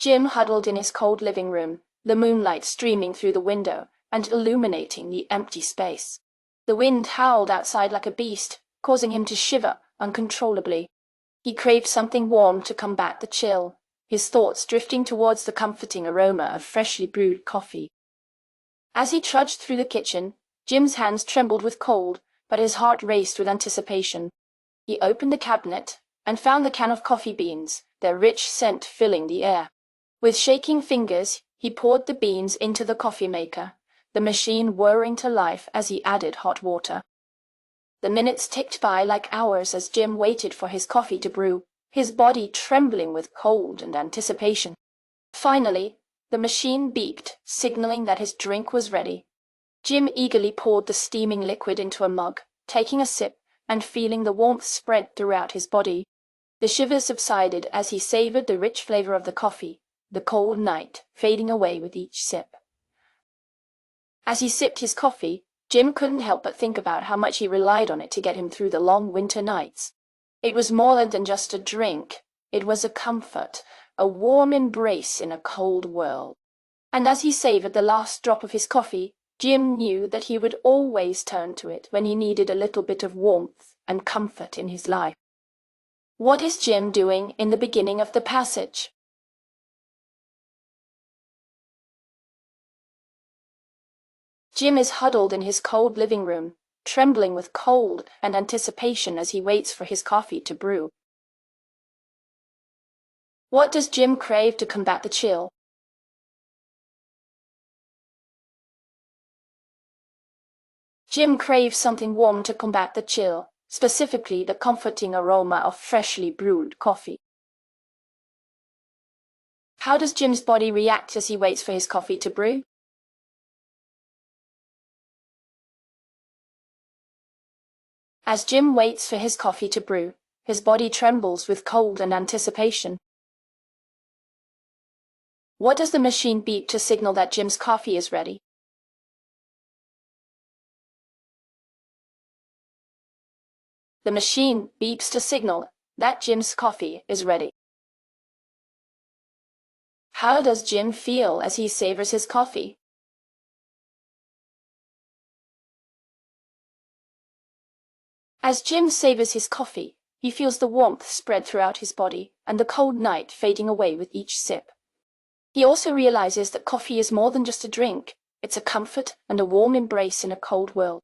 Jim huddled in his cold living room, the moonlight streaming through the window and illuminating the empty space. The wind howled outside like a beast, causing him to shiver uncontrollably. He craved something warm to combat the chill, his thoughts drifting towards the comforting aroma of freshly brewed coffee. As he trudged through the kitchen, Jim's hands trembled with cold, but his heart raced with anticipation. He opened the cabinet and found the can of coffee beans, their rich scent filling the air. With shaking fingers, he poured the beans into the coffee maker, the machine whirring to life as he added hot water. The minutes ticked by like hours as Jim waited for his coffee to brew, his body trembling with cold and anticipation. Finally, the machine beeped, signaling that his drink was ready. Jim eagerly poured the steaming liquid into a mug, taking a sip and feeling the warmth spread throughout his body. The shivers subsided as he savored the rich flavor of the coffee, the cold night fading away with each sip. As he sipped his coffee, Jim couldn't help but think about how much he relied on it to get him through the long winter nights. It was more than just a drink. It was a comfort, a warm embrace in a cold world. And as he savored the last drop of his coffee, Jim knew that he would always turn to it when he needed a little bit of warmth and comfort in his life. What is Jim doing in the beginning of the passage? Jim is huddled in his cold living room, trembling with cold and anticipation as he waits for his coffee to brew. What does Jim crave to combat the chill? Jim craves something warm to combat the chill, specifically the comforting aroma of freshly brewed coffee. How does Jim's body react as he waits for his coffee to brew? As Jim waits for his coffee to brew, his body trembles with cold and anticipation. What does the machine beep to signal that Jim's coffee is ready? The machine beeps to signal that Jim's coffee is ready. How does Jim feel as he savors his coffee? As Jim savors his coffee, he feels the warmth spread throughout his body and the cold night fading away with each sip. He also realizes that coffee is more than just a drink. It's a comfort and a warm embrace in a cold world.